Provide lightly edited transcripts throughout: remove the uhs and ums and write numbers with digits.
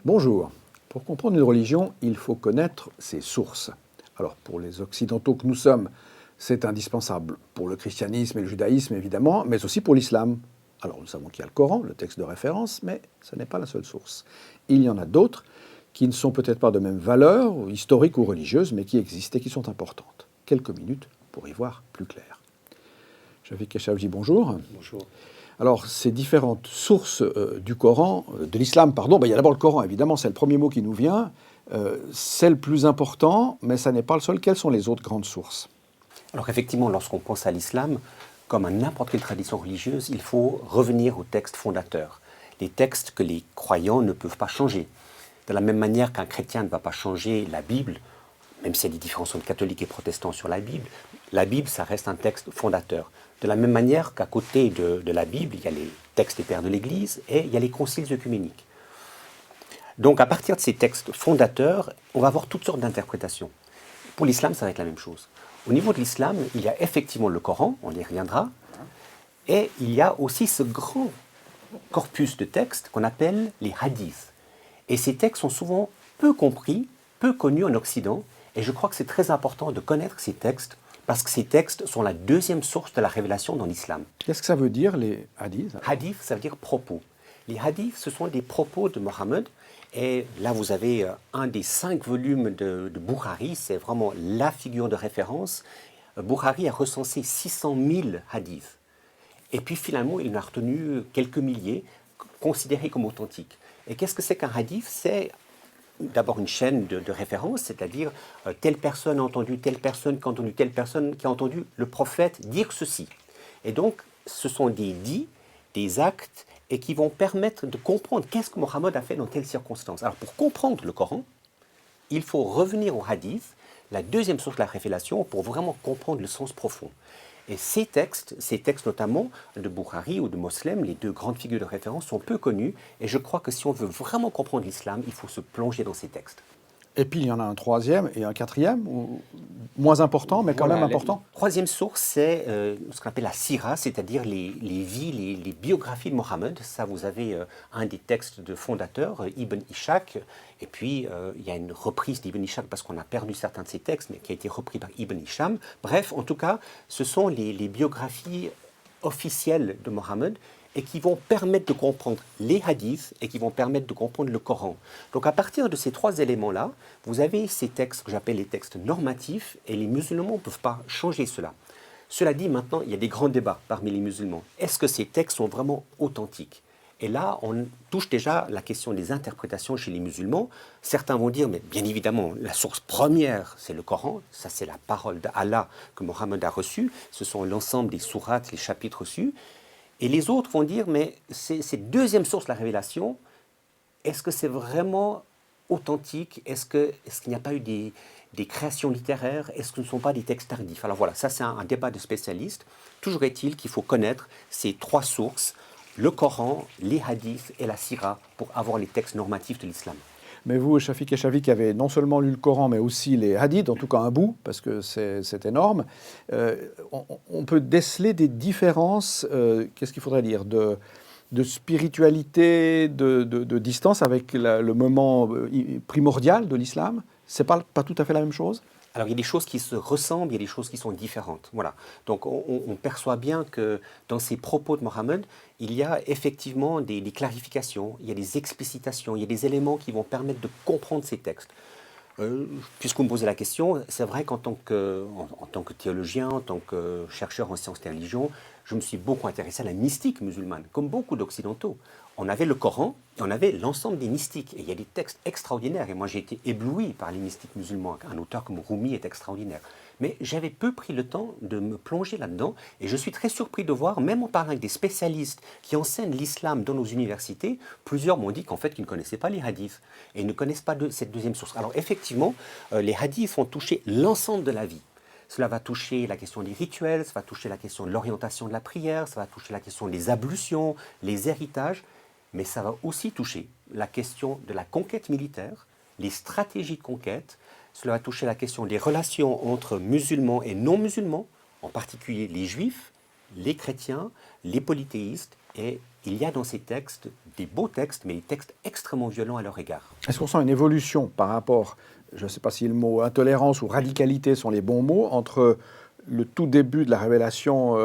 Bonjour. Pour comprendre une religion, il faut connaître ses sources. Alors pour les Occidentaux que nous sommes, c'est indispensable pour le christianisme et le judaïsme évidemment, mais aussi pour l'islam. Alors nous savons qu'il y a le Coran, le texte de référence, mais ce n'est pas la seule source. Il y en a d'autres qui ne sont peut-être pas de même valeur, historique ou religieuse, mais qui existent et qui sont importantes. Quelques minutes pour y voir plus clair. Shafiq Keshavji, bonjour. Bonjour. Alors, ces différentes sources du Coran, de l'islam, pardon, il y a d'abord le Coran, évidemment, c'est le premier mot qui nous vient. C'est le plus important, mais ça n'est pas le seul. Quelles sont les autres grandes sources? Alors effectivement, lorsqu'on pense à l'islam, comme à n'importe quelle tradition religieuse, il faut revenir aux textes fondateurs, les textes que les croyants ne peuvent pas changer. De la même manière qu'un chrétien ne va pas changer la Bible, même s'il y a des différences entre catholiques et protestants sur la Bible, ça reste un texte fondateur. De la même manière qu'à côté de la Bible, il y a les textes des pères de l'Église et il y a les conciles œcuméniques. Donc à partir de ces textes fondateurs, on va avoir toutes sortes d'interprétations. Pour l'islam, ça va être la même chose. Au niveau de l'islam, il y a effectivement le Coran, on y reviendra, et il y a aussi ce grand corpus de textes qu'on appelle les hadiths. Et ces textes sont souvent peu compris, peu connus en Occident, et je crois que c'est très important de connaître ces textes, parce que ces textes sont la deuxième source de la révélation dans l'islam. Qu'est-ce que ça veut dire, les hadiths? Hadith, ça veut dire propos. Les hadiths, ce sont des propos de Mohammed. Et là, vous avez un des 5 volumes de Bukhari, c'est vraiment la figure de référence. Bukhari a recensé 600 000 hadiths. Et puis finalement, il en a retenu quelques milliers, considérés comme authentiques. Et qu'est-ce que c'est qu'un hadith? C'est d'abord une chaîne de référence, c'est-à-dire telle personne a entendu telle personne qui a entendu telle personne qui a entendu le prophète dire ceci. Et donc, ce sont des dits, des actes, et qui vont permettre de comprendre qu'est-ce que Mohammed a fait dans telle circonstance. Alors, pour comprendre le Coran, il faut revenir au hadith, la deuxième source de la révélation, pour vraiment comprendre le sens profond. Et ces textes notamment de Bukhari ou de Muslim, les deux grandes figures de référence, sont peu connus. Et je crois que si on veut vraiment comprendre l'islam, il faut se plonger dans ces textes. Et puis il y en a un troisième et un quatrième, moins important, mais quand même important. La troisième source, c'est ce qu'on appelle la sira, c'est-à-dire les vies, les biographies de Mohammed. Ça, vous avez un des textes de fondateurs, Ibn Ishaq, et puis il y a une reprise d'Ibn Ishaq parce qu'on a perdu certains de ses textes, mais qui a été repris par Ibn Hisham. Bref, en tout cas, ce sont les biographies officielles de Mohammed et qui vont permettre de comprendre les hadiths et qui vont permettre de comprendre le Coran. Donc à partir de ces 3 éléments-là, vous avez ces textes que j'appelle les textes normatifs et les musulmans ne peuvent pas changer cela. Cela dit, maintenant, il y a des grands débats parmi les musulmans. Est-ce que ces textes sont vraiment authentiques? Et là, on touche déjà la question des interprétations chez les musulmans. Certains vont dire, mais bien évidemment, la source première, c'est le Coran. Ça, c'est la parole d'Allah que Mohammed a reçue. Ce sont l'ensemble des sourates, les chapitres reçus. Et les autres vont dire, mais cette deuxième source de la révélation, est-ce que c'est vraiment authentique? Est-ce qu'il n'y a pas eu des créations littéraires? Est-ce que ce ne sont pas des textes tardifs? Alors voilà, ça c'est un débat de spécialistes. Toujours est-il qu'il faut connaître ces 3 sources, le Coran, les hadiths et la sira, pour avoir les textes normatifs de l'islam. Mais vous, Shafiq Keshavji, qui avez non seulement lu le Coran, mais aussi les hadiths, en tout cas un bout, parce que c'est énorme, on peut déceler des différences, qu'est-ce qu'il faudrait dire, de spiritualité, de distance avec le moment primordial de l'islam? C'est pas tout à fait la même chose? Alors, il y a des choses qui se ressemblent, il y a des choses qui sont différentes. Voilà. Donc, on perçoit bien que dans ces propos de Mohammed, il y a effectivement des clarifications, il y a des explicitations, il y a des éléments qui vont permettre de comprendre ces textes. Puisque vous me posez la question, c'est vrai qu'en tant que théologien, en tant que chercheur en sciences et religions, je me suis beaucoup intéressé à la mystique musulmane, comme beaucoup d'Occidentaux. On avait le Coran et on avait l'ensemble des mystiques. Et il y a des textes extraordinaires. Et moi, j'ai été ébloui par les mystiques musulmans. Un auteur comme Rumi est extraordinaire. Mais j'avais peu pris le temps de me plonger là-dedans. Et je suis très surpris de voir, même en parlant avec des spécialistes qui enseignent l'islam dans nos universités, plusieurs m'ont dit qu'en fait, ils ne connaissaient pas les hadiths. Et ils ne connaissent pas cette deuxième source. Alors effectivement, les hadiths vont toucher l'ensemble de la vie. Cela va toucher la question des rituels, ça va toucher la question de l'orientation de la prière, ça va toucher la question des ablutions, les héritages. Mais ça va aussi toucher la question de la conquête militaire, les stratégies de conquête. Cela va toucher la question des relations entre musulmans et non-musulmans, en particulier les juifs, les chrétiens, les polythéistes Et il y a dans ces textes des beaux textes, mais des textes extrêmement violents à leur égard. Est-ce qu'on sent une évolution par rapport, je ne sais pas si le mot intolérance ou radicalité sont les bons mots, entre le tout début de la révélation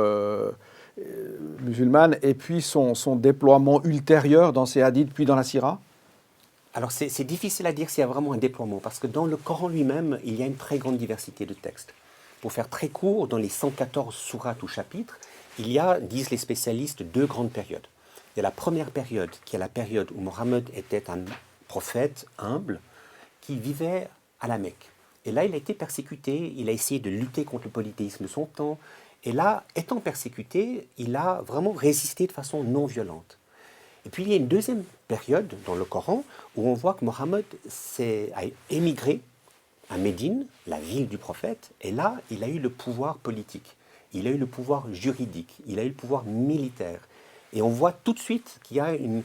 musulmane et puis son déploiement ultérieur dans ses hadiths puis dans la sira? Alors c'est difficile à dire s'il y a vraiment un déploiement, parce que dans le Coran lui-même, il y a une très grande diversité de textes. Pour faire très court, dans les 114 sourates ou chapitres, il y a, disent les spécialistes, deux grandes périodes. Il y a la première période, qui est la période où Mohammed était un prophète humble, qui vivait à la Mecque. Et là, il a été persécuté, il a essayé de lutter contre le polythéisme de son temps. Et là, étant persécuté, il a vraiment résisté de façon non violente. Et puis il y a une deuxième période dans le Coran où on voit que Mohammed a émigré à Médine, la ville du prophète, et là, il a eu le pouvoir politique, il a eu le pouvoir juridique, il a eu le pouvoir militaire. Et on voit tout de suite qu'il y a une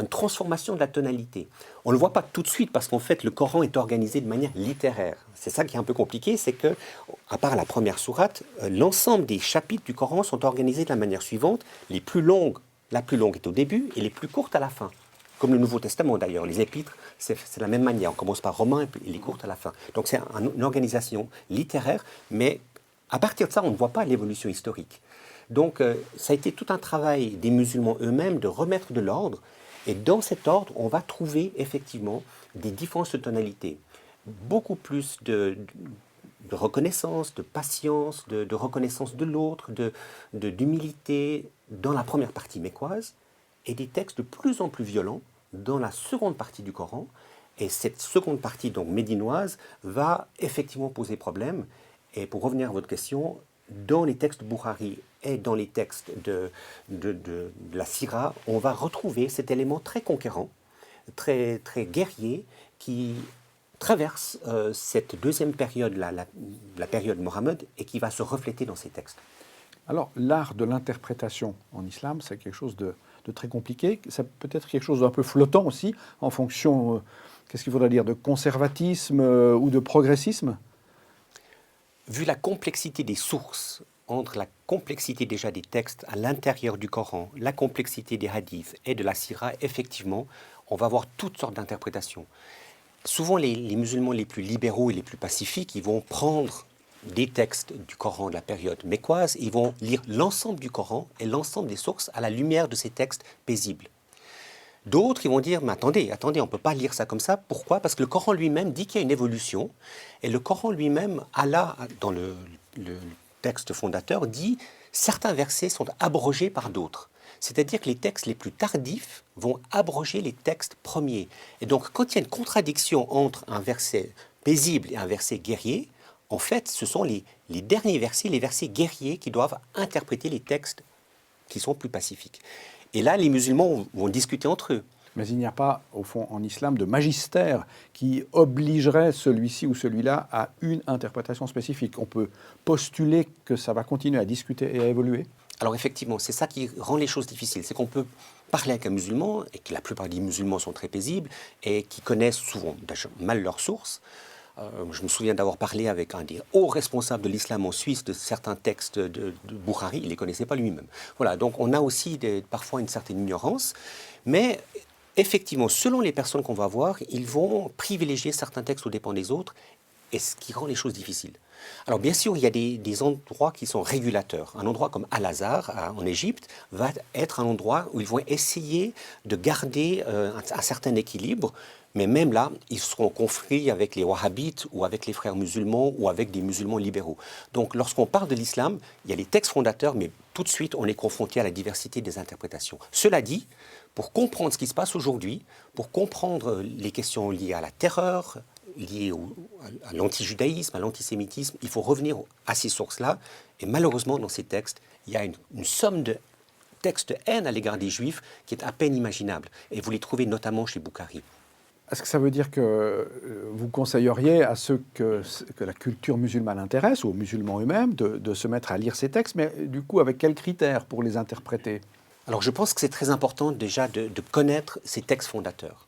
transformation de la tonalité. On ne le voit pas tout de suite parce qu'en fait, le Coran est organisé de manière littéraire. C'est ça qui est un peu compliqué, c'est que, à part la première sourate, l'ensemble des chapitres du Coran sont organisés de la manière suivante. Les plus longues, la plus longue est au début et les plus courtes à la fin. Comme le Nouveau Testament d'ailleurs, les épîtres, c'est la même manière. On commence par Romains et les courtes à la fin. Donc c'est une organisation littéraire, mais à partir de ça, on ne voit pas l'évolution historique. Donc ça a été tout un travail des musulmans eux-mêmes de remettre de l'ordre. Et dans cet ordre, on va trouver effectivement des différences de tonalité. Beaucoup plus de reconnaissance, de patience, de reconnaissance de l'autre, d'humilité dans la première partie mécoise, et des textes de plus en plus violents dans la seconde partie du Coran. Et cette seconde partie, donc médinoise, va effectivement poser problème. Et pour revenir à votre question, dans les textes de Bukhari et dans les textes de la Sira, on va retrouver cet élément très conquérant, très, très guerrier, qui traverse cette deuxième période, la période Mohammed, et qui va se refléter dans ces textes. Alors, l'art de l'interprétation en islam, c'est quelque chose de très compliqué. Ça peut être quelque chose d'un peu flottant aussi, en fonction, qu'est-ce qu'il faudrait dire, de conservatisme ou de progressisme? Vu la complexité des sources, entre la complexité déjà des textes à l'intérieur du Coran, la complexité des hadiths et de la sira, effectivement, on va avoir toutes sortes d'interprétations. Souvent, les musulmans les plus libéraux et les plus pacifiques, ils vont prendre des textes du Coran de la période mécoise, ils vont lire l'ensemble du Coran et l'ensemble des sources à la lumière de ces textes paisibles. D'autres, ils vont dire, mais attendez, on ne peut pas lire ça comme ça. Pourquoi? Parce que le Coran lui-même dit qu'il y a une évolution. Et le Coran lui-même, Allah, dans le texte fondateur, dit certains versets sont abrogés par d'autres. C'est-à-dire que les textes les plus tardifs vont abroger les textes premiers. Et donc, quand il y a une contradiction entre un verset paisible et un verset guerrier, en fait, ce sont les derniers versets, les versets guerriers, qui doivent interpréter les textes qui sont plus pacifiques. Et là, les musulmans vont discuter entre eux. Mais il n'y a pas, au fond, en islam, de magistère qui obligerait celui-ci ou celui-là à une interprétation spécifique. On peut postuler que ça va continuer à discuter et à évoluer. Alors effectivement, c'est ça qui rend les choses difficiles. C'est qu'on peut parler avec un musulman, et que la plupart des musulmans sont très paisibles, et qui connaissent souvent mal leurs sources. Je me souviens d'avoir parlé avec un des hauts responsables de l'islam en Suisse de certains textes de Bukhari, il ne les connaissait pas lui-même. Voilà, donc on a aussi parfois une certaine ignorance, mais effectivement, selon les personnes qu'on va voir, ils vont privilégier certains textes aux dépens des autres, et ce qui rend les choses difficiles. Alors bien sûr, il y a des endroits qui sont régulateurs. Un endroit comme Al-Azhar, en Égypte, va être un endroit où ils vont essayer de garder un certain équilibre. Mais même là, ils seront confrontés avec les wahhabites ou avec les frères musulmans ou avec des musulmans libéraux. Donc lorsqu'on parle de l'islam, il y a les textes fondateurs, mais tout de suite, on est confronté à la diversité des interprétations. Cela dit, pour comprendre ce qui se passe aujourd'hui, pour comprendre les questions liées à la terreur, liées à l'antijudaïsme, à l'antisémitisme, il faut revenir à ces sources-là. Et malheureusement, dans ces textes, il y a une somme de textes de haine à l'égard des Juifs qui est à peine imaginable. Et vous les trouvez notamment chez Bukhari. Est-ce que ça veut dire que vous conseilleriez à ceux que la culture musulmane intéresse, ou aux musulmans eux-mêmes, de se mettre à lire ces textes, mais du coup, avec quels critères pour les interpréter? Alors je pense que c'est très important déjà de connaître ces textes fondateurs.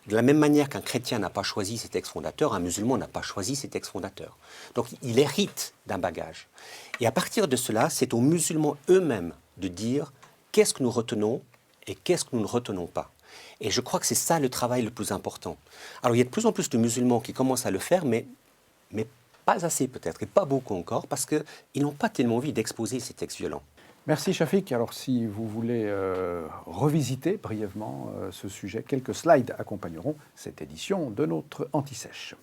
De la même manière qu'un chrétien n'a pas choisi ses textes fondateurs, un musulman n'a pas choisi ses textes fondateurs. Donc il hérite d'un bagage. Et à partir de cela, c'est aux musulmans eux-mêmes de dire qu'est-ce que nous retenons et qu'est-ce que nous ne retenons pas. Et je crois que c'est ça le travail le plus important. Alors il y a de plus en plus de musulmans qui commencent à le faire, mais pas assez peut-être, et pas beaucoup encore, parce qu'ils n'ont pas tellement envie d'exposer ces textes violents. Merci Shafik. Alors si vous voulez revisiter brièvement ce sujet, quelques slides accompagneront cette édition de notre Anti-Sèche.